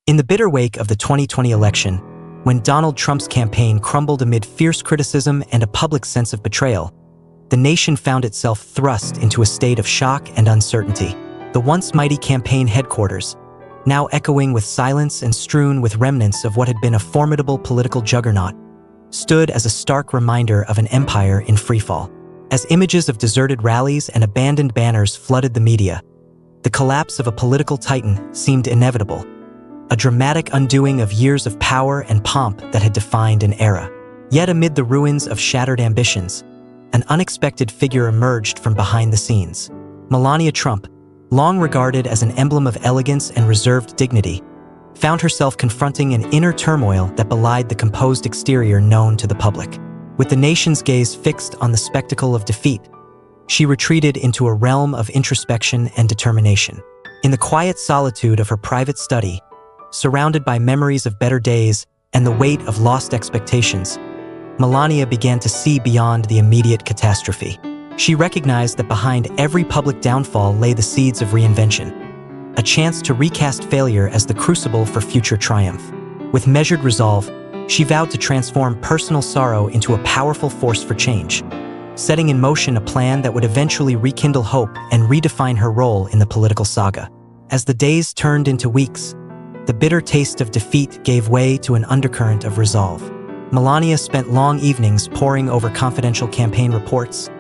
In the bitter wake of the 2020 election, when Donald Trump's campaign crumbled amid fierce criticism and a public sense of betrayal, the nation found itself thrust into a state of shock and uncertainty. The once mighty campaign headquarters, now echoing with silence and strewn with remnants of what had been a formidable political juggernaut, stood as a stark reminder of an empire in freefall. As images of deserted rallies and abandoned banners flooded the media, the collapse of a political titan seemed inevitable, a dramatic undoing of years of power and pomp that had defined an era. Yet amid the ruins of shattered ambitions, an unexpected figure emerged from behind the scenes. Melania Trump, long regarded as an emblem of elegance and reserved dignity, found herself confronting an inner turmoil that belied the composed exterior known to the public. With the nation's gaze fixed on the spectacle of defeat, she retreated into a realm of introspection and determination. In the quiet solitude of her private study, surrounded by memories of better days and the weight of lost expectations, Melania began to see beyond the immediate catastrophe. She recognized that behind every public downfall lay the seeds of reinvention, a chance to recast failure as the crucible for future triumph. With measured resolve, she vowed to transform personal sorrow into a powerful force for change, setting in motion a plan that would eventually rekindle hope and redefine her role in the political saga. As the days turned into weeks, the bitter taste of defeat gave way to an undercurrent of resolve. Melania spent long evenings poring over confidential campaign reports,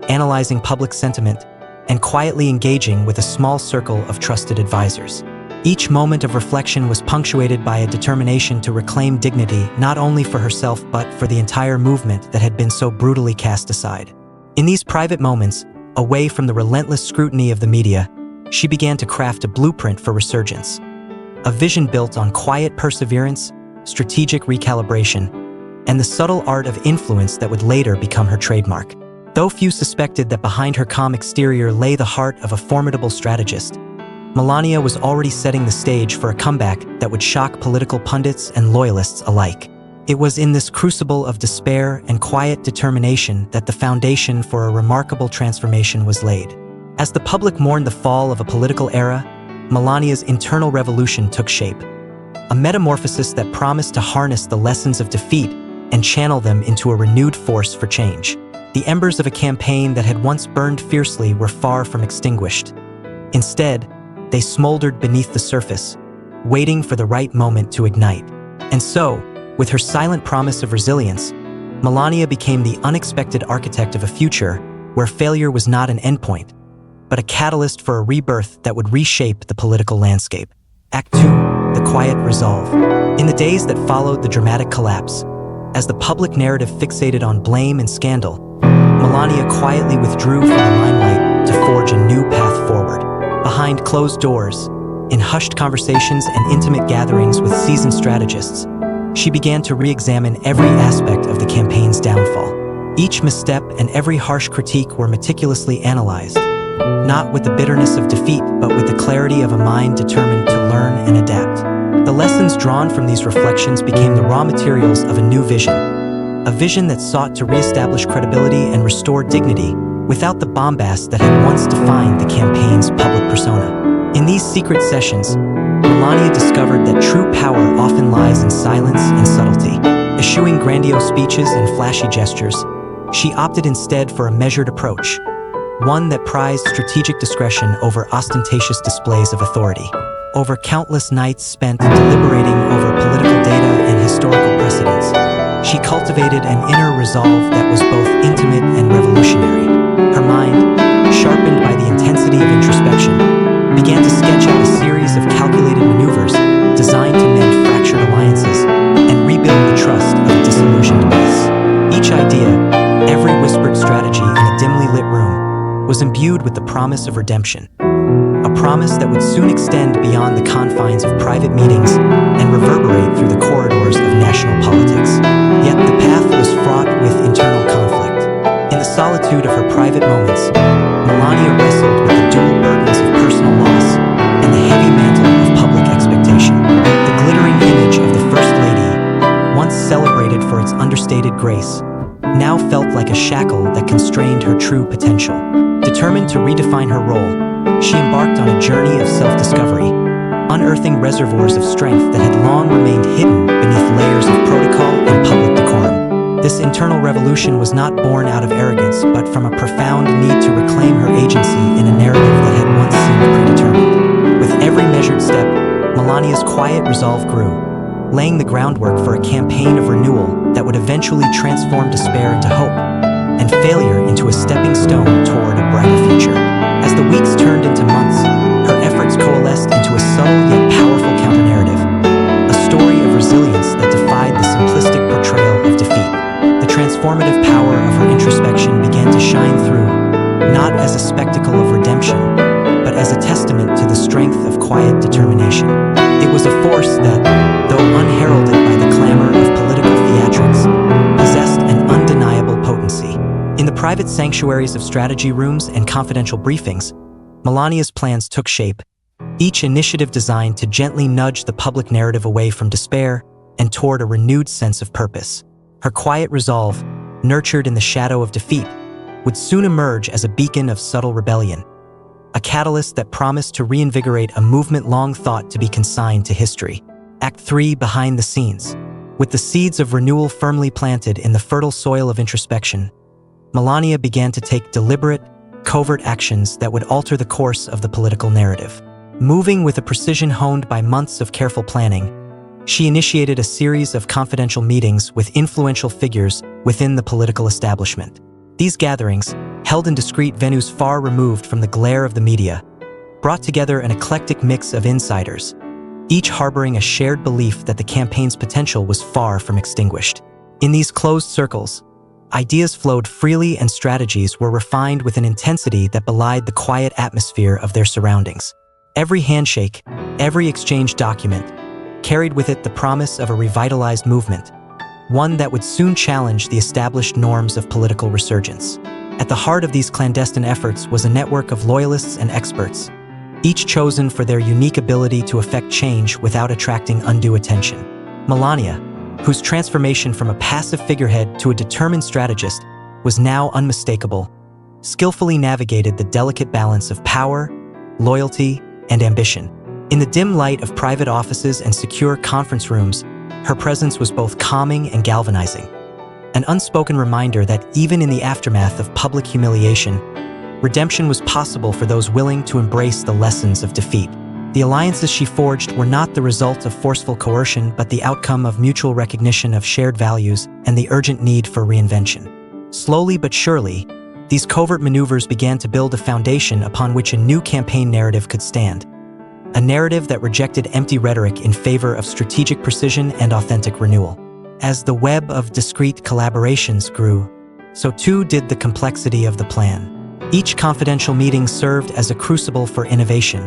analyzing public sentiment, and quietly engaging with a small circle of trusted advisors. Each moment of reflection was punctuated by a determination to reclaim dignity not only for herself but for the entire movement that had been so brutally cast aside. In these private moments, away from the relentless scrutiny of the media, she began to craft a blueprint for Resurgence, a vision built on quiet perseverance, strategic recalibration, and the subtle art of influence that would later become her trademark. Though few suspected that behind her calm exterior lay the heart of a formidable strategist, Melania was already setting the stage for a comeback that would shock political pundits and loyalists alike. It was in this crucible of despair and quiet determination that the foundation for a remarkable transformation was laid. As the public mourned the fall of a political era, Melania's internal revolution took shape, a metamorphosis that promised to harness the lessons of defeat and channel them into a renewed force for change. The embers of a campaign that had once burned fiercely were far from extinguished. Instead, they smoldered beneath the surface, waiting for the right moment to ignite. And so, with her silent promise of resilience, Melania became the unexpected architect of a future where failure was not an endpoint, but a catalyst for a rebirth that would reshape the political landscape. Act 2, the quiet resolve. In the days that followed the dramatic collapse, as the public narrative fixated on blame and scandal, Melania quietly withdrew from the limelight to forge a new path forward. Behind closed doors, in hushed conversations and intimate gatherings with seasoned strategists, she began to re-examine every aspect of the campaign's downfall. Each misstep and every harsh critique were meticulously analyzed, not with the bitterness of defeat, but with the clarity of a mind determined to learn and adapt. The lessons drawn from these reflections became the raw materials of a new vision, a vision that sought to reestablish credibility and restore dignity without the bombast that had once defined the campaign's public persona. In these secret sessions, Melania discovered that true power often lies in silence and subtlety. Eschewing grandiose speeches and flashy gestures, she opted instead for a measured approach, one that prized strategic discretion over ostentatious displays of authority. Over countless nights spent deliberating over political data and historical precedents, she cultivated an inner resolve that was both intimate and revolutionary. Her mind, sharpened by the intensity of introspection, began to sketch out a series of calculated maneuvers designed to mend fractured alliances and rebuild the trust of a disillusioned base. Each idea, every whispered strategy in a dimly lit room, was imbued with the promise of redemption, a promise that would soon extend beyond the confines of private meetings and reverberate through the corridors of national politics. Yet the path was fraught with internal conflict. In the solitude of her private moments, Melania wrestled with the dual burdens of personal loss and the heavy mantle of public expectation. The glittering image of the First Lady, once celebrated for its understated grace, now felt like a shackle that constrained her true potential. Determined to redefine her role, she embarked on a journey of self-discovery, unearthing reservoirs of strength that had long remained hidden beneath layers of protocol and public decorum. This internal revolution was not born out of arrogance, but from a profound need to reclaim her agency in a narrative that had once seemed predetermined. With every measured step, Melania's quiet resolve grew, laying the groundwork for a campaign of renewal that would eventually transform despair into hope, and failure into a stepping stone toward a brighter future. As the weeks turned into months, her efforts coalesced into a subtle yet powerful counter-narrative, a story of resilience that defied the simplistic portrayal of defeat. The transformative power of her introspection began to shine through, not as a spectacle of redemption, but as a testament to the strength of quiet determination. It was a force that, though unheralded by the clamor of political theatrics, possessed an undeniable potency. In the private sanctuaries of strategy rooms and confidential briefings, Melania's plans took shape, each initiative designed to gently nudge the public narrative away from despair and toward a renewed sense of purpose. Her quiet resolve, nurtured in the shadow of defeat, would soon emerge as a beacon of subtle rebellion, a catalyst that promised to reinvigorate a movement long thought to be consigned to history. Act 3: Behind the Scenes. With the seeds of renewal firmly planted in the fertile soil of introspection, Melania began to take deliberate, covert actions that would alter the course of the political narrative. Moving with a precision honed by months of careful planning, she initiated a series of confidential meetings with influential figures within the political establishment. These gatherings, held in discreet venues far removed from the glare of the media, brought together an eclectic mix of insiders, each harboring a shared belief that the campaign's potential was far from extinguished. In these closed circles, ideas flowed freely and strategies were refined with an intensity that belied the quiet atmosphere of their surroundings. Every handshake, every exchanged document, carried with it the promise of a revitalized movement, one that would soon challenge the established norms of political resurgence. At the heart of these clandestine efforts was a network of loyalists and experts, each chosen for their unique ability to effect change without attracting undue attention. Melania, whose transformation from a passive figurehead to a determined strategist was now unmistakable, skillfully navigated the delicate balance of power, loyalty, and ambition. In the dim light of private offices and secure conference rooms, her presence was both calming and galvanizing, an unspoken reminder that even in the aftermath of public humiliation, redemption was possible for those willing to embrace the lessons of defeat. The alliances she forged were not the result of forceful coercion, but the outcome of mutual recognition of shared values and the urgent need for reinvention. Slowly but surely, these covert maneuvers began to build a foundation upon which a new campaign narrative could stand. A narrative that rejected empty rhetoric in favor of strategic precision and authentic renewal. As the web of discreet collaborations grew, so too did the complexity of the plan. Each confidential meeting served as a crucible for innovation,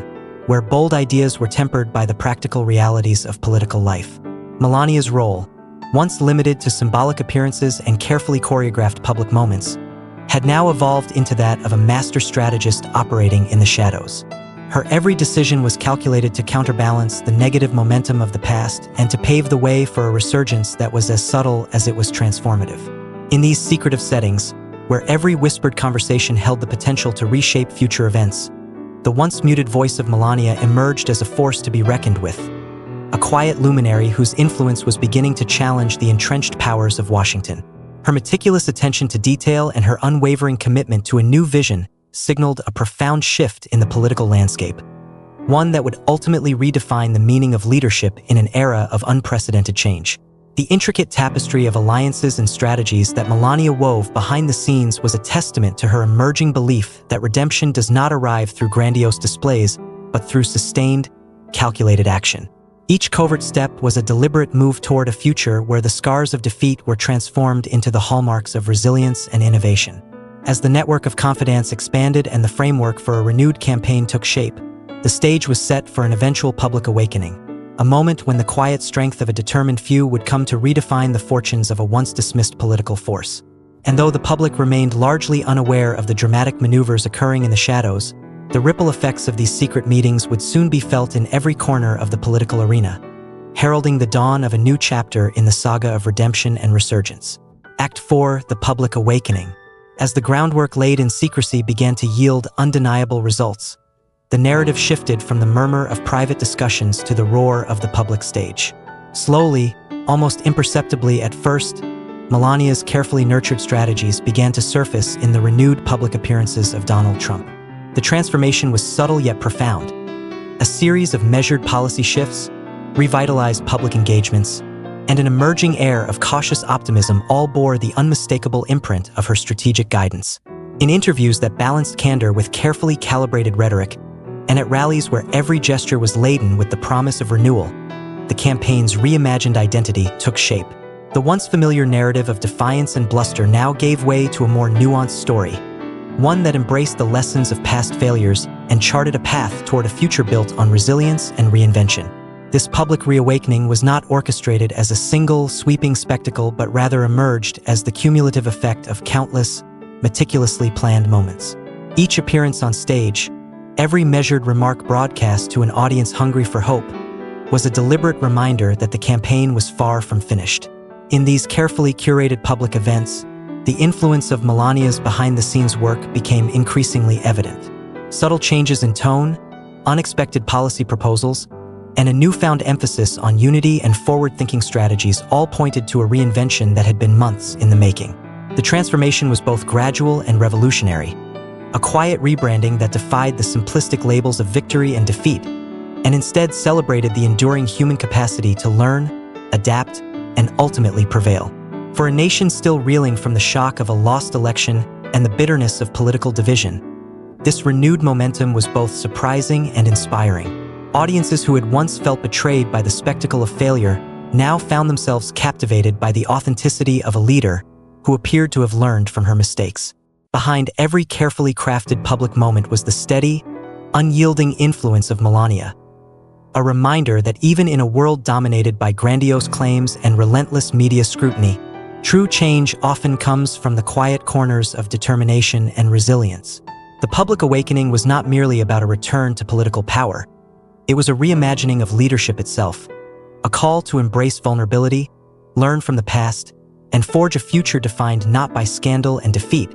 where bold ideas were tempered by the practical realities of political life. Melania's role, once limited to symbolic appearances and carefully choreographed public moments, had now evolved into that of a master strategist operating in the shadows. Her every decision was calculated to counterbalance the negative momentum of the past and to pave the way for a resurgence that was as subtle as it was transformative. In these secretive settings, where every whispered conversation held the potential to reshape future events, the once muted voice of Melania emerged as a force to be reckoned with, a quiet luminary whose influence was beginning to challenge the entrenched powers of Washington. Her meticulous attention to detail and her unwavering commitment to a new vision signaled a profound shift in the political landscape, one that would ultimately redefine the meaning of leadership in an era of unprecedented change. The intricate tapestry of alliances and strategies that Melania wove behind the scenes was a testament to her emerging belief that redemption does not arrive through grandiose displays, but through sustained, calculated action. Each covert step was a deliberate move toward a future where the scars of defeat were transformed into the hallmarks of resilience and innovation. As the network of confidence expanded and the framework for a renewed campaign took shape, the stage was set for an eventual public awakening, a moment when the quiet strength of a determined few would come to redefine the fortunes of a once dismissed political force. And though the public remained largely unaware of the dramatic maneuvers occurring in the shadows, the ripple effects of these secret meetings would soon be felt in every corner of the political arena, heralding the dawn of a new chapter in the saga of redemption and resurgence. Act 4: The Public Awakening. As the groundwork laid in secrecy began to yield undeniable results, the narrative shifted from the murmur of private discussions to the roar of the public stage. Slowly, almost imperceptibly at first, Melania's carefully nurtured strategies began to surface in the renewed public appearances of Donald Trump. The transformation was subtle yet profound. A series of measured policy shifts, revitalized public engagements, and an emerging air of cautious optimism all bore the unmistakable imprint of her strategic guidance. In interviews that balanced candor with carefully calibrated rhetoric, and at rallies where every gesture was laden with the promise of renewal, the campaign's reimagined identity took shape. The once familiar narrative of defiance and bluster now gave way to a more nuanced story, one that embraced the lessons of past failures and charted a path toward a future built on resilience and reinvention. This public reawakening was not orchestrated as a single, sweeping spectacle, but rather emerged as the cumulative effect of countless, meticulously planned moments. Each appearance on stage, every measured remark broadcast to an audience hungry for hope, was a deliberate reminder that the campaign was far from finished. In these carefully curated public events, the influence of Melania's behind-the-scenes work became increasingly evident. Subtle changes in tone, unexpected policy proposals, and a newfound emphasis on unity and forward-thinking strategies all pointed to a reinvention that had been months in the making. The transformation was both gradual and revolutionary, a quiet rebranding that defied the simplistic labels of victory and defeat, and instead celebrated the enduring human capacity to learn, adapt, and ultimately prevail. For a nation still reeling from the shock of a lost election and the bitterness of political division, this renewed momentum was both surprising and inspiring. Audiences who had once felt betrayed by the spectacle of failure now found themselves captivated by the authenticity of a leader who appeared to have learned from her mistakes. Behind every carefully crafted public moment was the steady, unyielding influence of Melania, a reminder that even in a world dominated by grandiose claims and relentless media scrutiny, true change often comes from the quiet corners of determination and resilience. The public awakening was not merely about a return to political power. It was a reimagining of leadership itself, a call to embrace vulnerability, learn from the past, and forge a future defined not by scandal and defeat,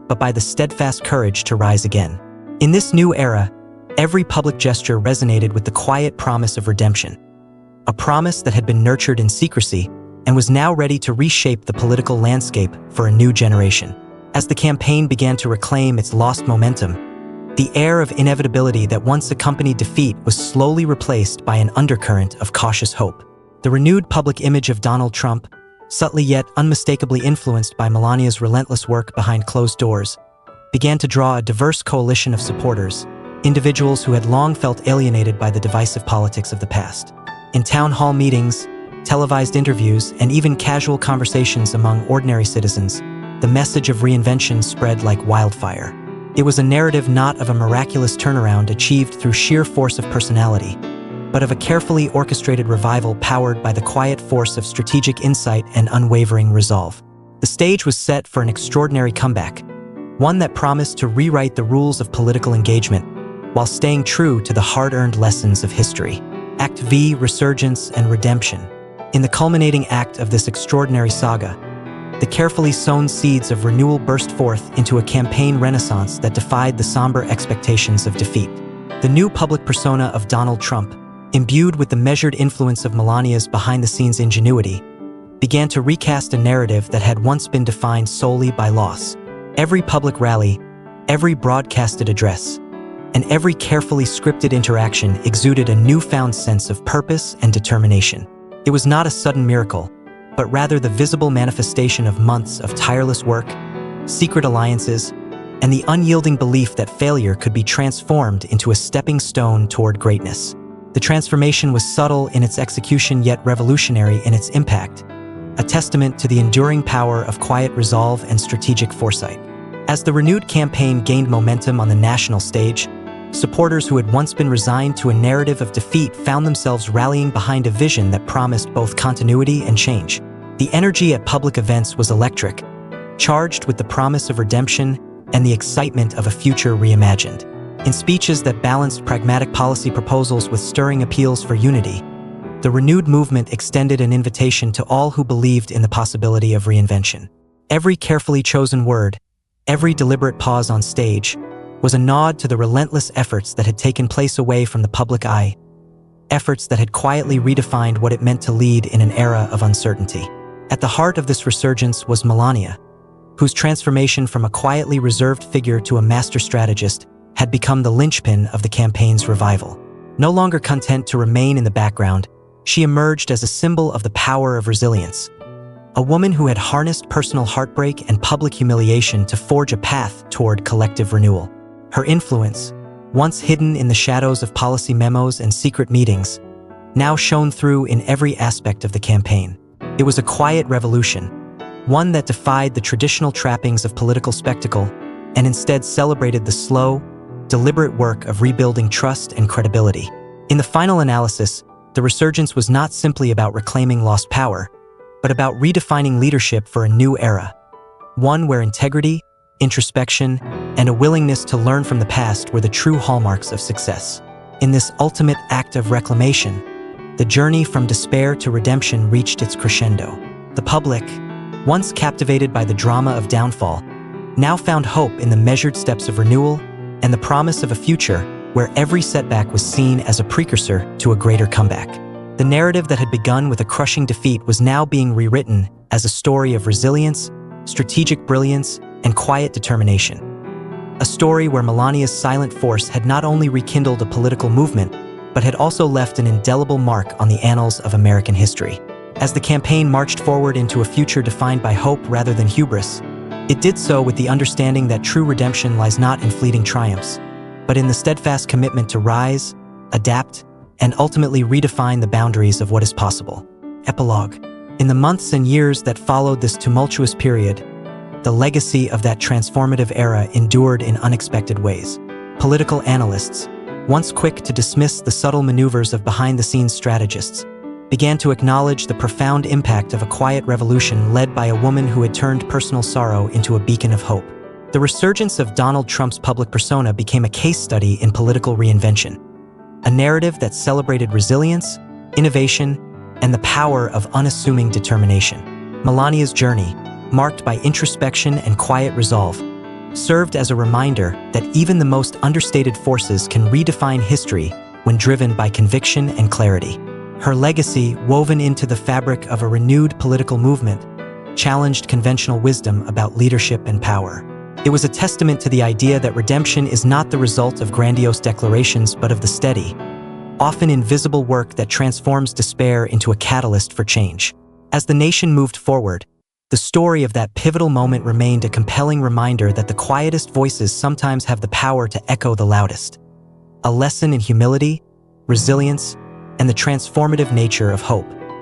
but by the steadfast courage to rise again. In this new era, every public gesture resonated with the quiet promise of redemption, a promise that had been nurtured in secrecy and was now ready to reshape the political landscape for a new generation. As the campaign began to reclaim its lost momentum, the air of inevitability that once accompanied defeat was slowly replaced by an undercurrent of cautious hope. The renewed public image of Donald Trump, subtly yet unmistakably influenced by Melania's relentless work behind closed doors, began to draw a diverse coalition of supporters, individuals who had long felt alienated by the divisive politics of the past. In town hall meetings, televised interviews, and even casual conversations among ordinary citizens, the message of reinvention spread like wildfire. It was a narrative not of a miraculous turnaround achieved through sheer force of personality, but of a carefully orchestrated revival powered by the quiet force of strategic insight and unwavering resolve. The stage was set for an extraordinary comeback, one that promised to rewrite the rules of political engagement while staying true to the hard-earned lessons of history. Act V, Resurgence, and Redemption. In the culminating act of this extraordinary saga, the carefully sown seeds of renewal burst forth into a campaign renaissance that defied the somber expectations of defeat. The new public persona of Donald Trump, imbued with the measured influence of Melania's behind-the-scenes ingenuity, began to recast a narrative that had once been defined solely by loss. Every public rally, every broadcasted address, and every carefully scripted interaction exuded a newfound sense of purpose and determination. It was not a sudden miracle, but rather the visible manifestation of months of tireless work, secret alliances, and the unyielding belief that failure could be transformed into a stepping stone toward greatness. The transformation was subtle in its execution yet revolutionary in its impact, a testament to the enduring power of quiet resolve and strategic foresight. As the renewed campaign gained momentum on the national stage, supporters who had once been resigned to a narrative of defeat found themselves rallying behind a vision that promised both continuity and change. The energy at public events was electric, charged with the promise of redemption and the excitement of a future reimagined. In speeches that balanced pragmatic policy proposals with stirring appeals for unity, the renewed movement extended an invitation to all who believed in the possibility of reinvention. Every carefully chosen word, every deliberate pause on stage, was a nod to the relentless efforts that had taken place away from the public eye, efforts that had quietly redefined what it meant to lead in an era of uncertainty. At the heart of this resurgence was Melania, whose transformation from a quietly reserved figure to a master strategist had become the linchpin of the campaign's revival. No longer content to remain in the background, she emerged as a symbol of the power of resilience, a woman who had harnessed personal heartbreak and public humiliation to forge a path toward collective renewal. Her influence, once hidden in the shadows of policy memos and secret meetings, now shone through in every aspect of the campaign. It was a quiet revolution, one that defied the traditional trappings of political spectacle and instead celebrated the slow, deliberate work of rebuilding trust and credibility. In the final analysis, the resurgence was not simply about reclaiming lost power, but about redefining leadership for a new era, one where integrity, introspection, and a willingness to learn from the past were the true hallmarks of success. In this ultimate act of reclamation, the journey from despair to redemption reached its crescendo. The public, once captivated by the drama of downfall, now found hope in the measured steps of renewal and the promise of a future where every setback was seen as a precursor to a greater comeback. The narrative that had begun with a crushing defeat was now being rewritten as a story of resilience, strategic brilliance, and quiet determination. A story where Melania's silent force had not only rekindled a political movement, but had also left an indelible mark on the annals of American history. As the campaign marched forward into a future defined by hope rather than hubris, it did so with the understanding that true redemption lies not in fleeting triumphs, but in the steadfast commitment to rise, adapt, and ultimately redefine the boundaries of what is possible. Epilogue. In the months and years that followed this tumultuous period, the legacy of that transformative era endured in unexpected ways. Political analysts, once quick to dismiss the subtle maneuvers of behind-the-scenes strategists, began to acknowledge the profound impact of a quiet revolution led by a woman who had turned personal sorrow into a beacon of hope. The resurgence of Donald Trump's public persona became a case study in political reinvention, a narrative that celebrated resilience, innovation, and the power of unassuming determination. Melania's journey, marked by introspection and quiet resolve, served as a reminder that even the most understated forces can redefine history when driven by conviction and clarity. Her legacy, woven into the fabric of a renewed political movement, challenged conventional wisdom about leadership and power. It was a testament to the idea that redemption is not the result of grandiose declarations but of the steady, often invisible work that transforms despair into a catalyst for change. As the nation moved forward, the story of that pivotal moment remained a compelling reminder that the quietest voices sometimes have the power to echo the loudest. A lesson in humility, resilience, and the transformative nature of hope.